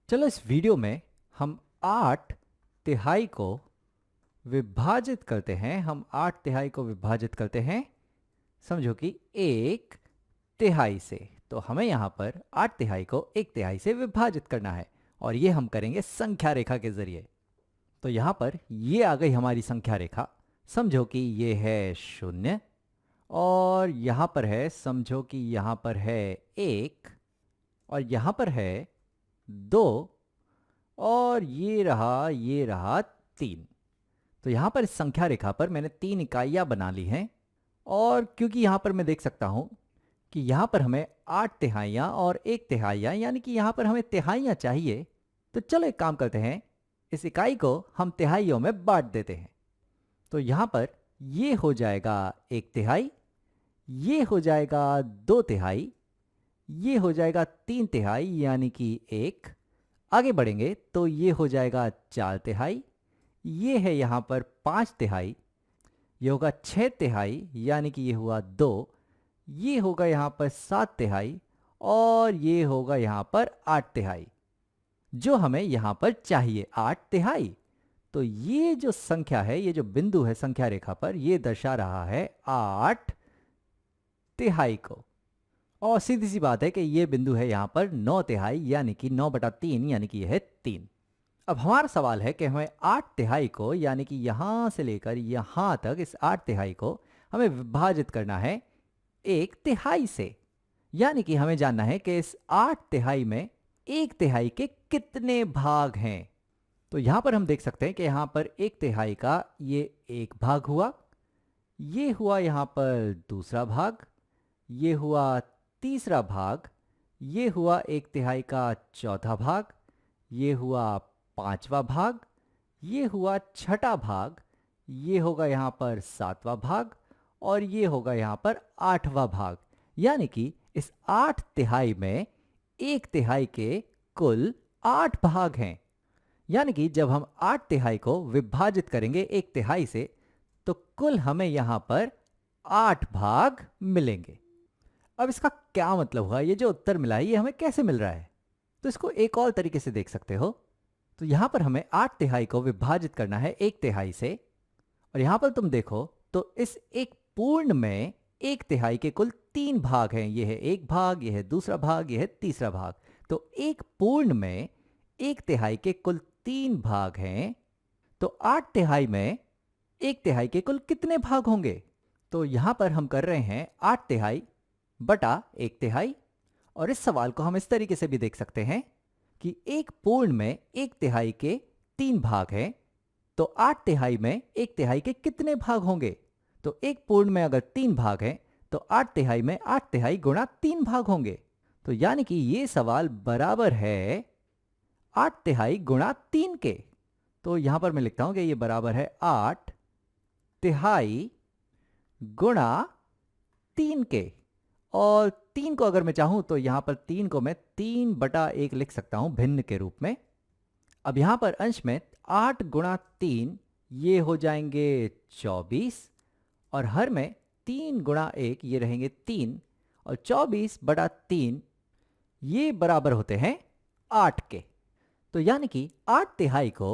चलो इस वीडियो में हम 8 तिहाई को विभाजित करते हैं। हम 8 तिहाई को विभाजित करते हैं, समझो कि 1 तिहाई से। तो हमें यहाँ पर 8 तिहाई को 1 तिहाई से विभाजित करना है और ये हम करेंगे संख्या रेखा के जरिए। तो यहाँ पर ये आ गई हमारी संख्या रेखा। समझो कि ये है 0 और यहाँ पर है, समझो कि यहाँ पर है 1 और यहाँ पर है 2 और ये रहा 3। तो यहाँ पर इस संख्या रेखा पर मैंने 3 इकाइयाँ बना ली हैं और क्योंकि यहाँ पर मैं देख सकता हूँ कि यहाँ पर हमें 8 तिहाइयाँ और 1 तिहाइयाँ, यानी कि यहाँ पर हमें तिहाइयाँ चाहिए। तो चलो एक काम करते हैं, इस इकाई को हम तिहाइयों में बांट देते हैं। तो यहाँ पर ये हो जाएगा 1 तिहाई, ये हो जाएगा 2 तिहाई, ये हो जाएगा 3 तिहाई यानी कि 1। आगे बढ़ेंगे तो ये हो जाएगा 4 तिहाई, ये है यहाँ पर 5 तिहाई, ये होगा 6 तिहाई यानी कि ये हुआ 2, ये होगा यहाँ पर 7 तिहाई और ये होगा यहाँ पर 8 तिहाई, जो हमें यहाँ पर चाहिए 8 तिहाई। तो ये जो संख्या है, ये जो बिंदु है संख्या रेखा पर, ये दर्शा रहा है 8 तिहाई को। और सीधी सी बात है कि ये बिंदु है यहाँ पर 9 तिहाई यानी कि 9/3 यानी कि यह है 3। अब हमारा सवाल है कि हमें 8 तिहाई को, यानी कि यहां से लेकर यहां तक इस 8 तिहाई को हमें विभाजित करना है 1 तिहाई से। यानी कि हमें जानना है कि इस 8 तिहाई में 1 तिहाई के कितने भाग हैं। तो यहां पर हम देख सकते हैं कि यहां पर 1 तिहाई का ये एक भाग हुआ, ये हुआ यहां पर दूसरा भाग, ये हुआ तीसरा भाग, ये हुआ 1 तिहाई का चौथा भाग, ये हुआ पांचवा भाग, ये हुआ छठा भाग, ये होगा यहाँ पर सातवां भाग और ये होगा यहाँ पर आठवां भाग। यानी कि इस 8 तिहाई में 1 तिहाई के कुल 8 भाग हैं। यानी कि जब हम 8 तिहाई को विभाजित करेंगे 1 तिहाई से तो कुल हमें यहाँ पर 8 भाग मिलेंगे। अब इसका क्या मतलब हुआ, ये जो उत्तर मिला है ये हमें कैसे मिल रहा है? तो इसको एक और तरीके से देख सकते हो। तो यहां पर हमें 8 तिहाई को विभाजित करना है 1 तिहाई से और यहां पर तुम देखो तो इस एक पूर्ण में 1 तिहाई के कुल 3 भाग हैं। ये है एक भाग, ये है दूसरा भाग, ये है तीसरा भाग। तो एक पूर्ण में 1 तिहाई के कुल 3 भाग हैं। तो 8 तिहाई में 1 तिहाई के कुल कितने भाग होंगे? तो यहां पर हम कर रहे हैं 8 तिहाई बटा 1 तिहाई। और इस सवाल को हम इस तरीके से भी देख सकते हैं कि एक पूर्ण में 1 तिहाई के 3 भाग हैं। तो 8 तिहाई में 1 तिहाई के कितने भाग होंगे? तो एक पूर्ण में अगर 3 भाग हैं तो 8 तिहाई में 8 तिहाई गुणा 3 भाग होंगे। तो यानी कि ये सवाल बराबर है 8 तिहाई गुणा 3 के। तो यहां पर मैं लिखता हूं कि ये बराबर है 8 तिहाई गुणा 3 के। और 3 को अगर मैं चाहूं तो यहां पर 3 को मैं 3/1 लिख सकता हूं भिन्न के रूप में। अब यहां पर अंश में 8 गुणा 3 ये हो जाएंगे 24 और हर में 3 गुणा 1 ये रहेंगे 3 और 24/3 ये बराबर होते हैं 8 के। तो यानी कि 8 तिहाई को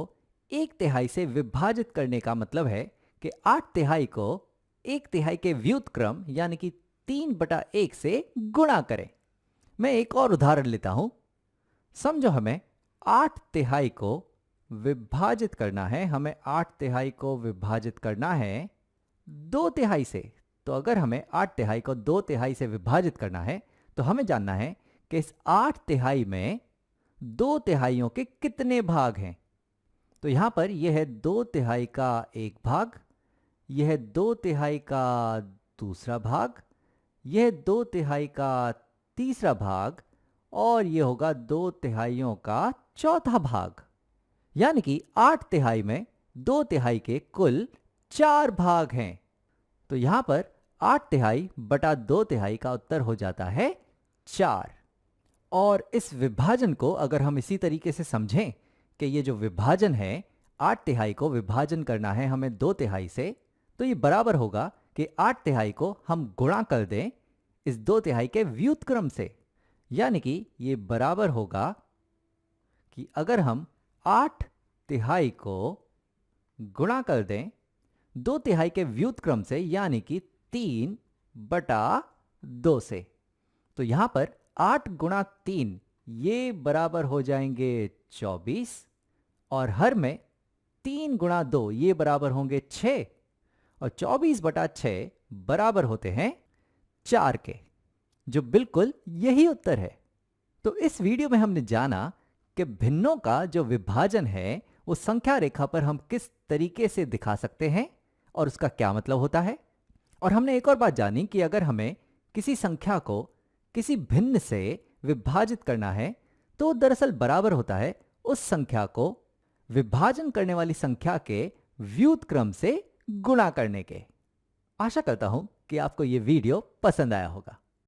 1 तिहाई से विभाजित करने का मतलब है कि 8 तिहाई को 1 तिहाई के व्युत्क्रम यानी कि 3/1 से गुणा करें। मैं एक और उदाहरण लेता हूं। समझो हमें 8 तिहाई को विभाजित करना है, हमें 8 तिहाई को विभाजित करना है 2 तिहाई से। तो अगर हमें 8 तिहाई को 2 तिहाई से विभाजित करना है तो हमें जानना है कि इस 8 तिहाई में 2 तिहाइयों के कितने भाग हैं। तो यहां पर यह है 2 तिहाई का एक भाग, यह है 2 तिहाई का दूसरा भाग, यह 2 तिहाई का तीसरा भाग और यह होगा 2 तिहाइयों का चौथा भाग। यानी कि 8 तिहाई में 2 तिहाई के कुल 4 भाग हैं। तो यहां पर 8 तिहाई बटा 2 तिहाई का उत्तर हो जाता है 4। और इस विभाजन को अगर हम इसी तरीके से समझें कि ये जो विभाजन है 8 तिहाई को विभाजन करना है हमें 2 तिहाई से, तो ये बराबर होगा कि 8 तिहाई को हम गुणा कर दें इस 2 तिहाई के व्युत्क्रम से। यानी कि ये बराबर होगा कि अगर हम 8 तिहाई को गुणा कर दें 2 तिहाई के व्युत्क्रम से यानी कि 3/2 से, तो यहां पर 8 गुणा 3 ये बराबर हो जाएंगे 24 और हर में 3 गुणा 2 ये बराबर होंगे 6 और 24/6 बराबर होते हैं 4 के, जो बिल्कुल यही उत्तर है। तो इस वीडियो में हमने जाना कि भिन्नों का जो विभाजन है वो संख्या रेखा पर हम किस तरीके से दिखा सकते हैं और उसका क्या मतलब होता है। और हमने एक और बात जानी कि अगर हमें किसी संख्या को किसी भिन्न से विभाजित करना है तो दरअसल बराबर होता है उस संख्या को विभाजन करने वाली संख्या के व्युत्क्रम से गुणा करने के। आशा करता हूं कि आपको यह वीडियो पसंद आया होगा।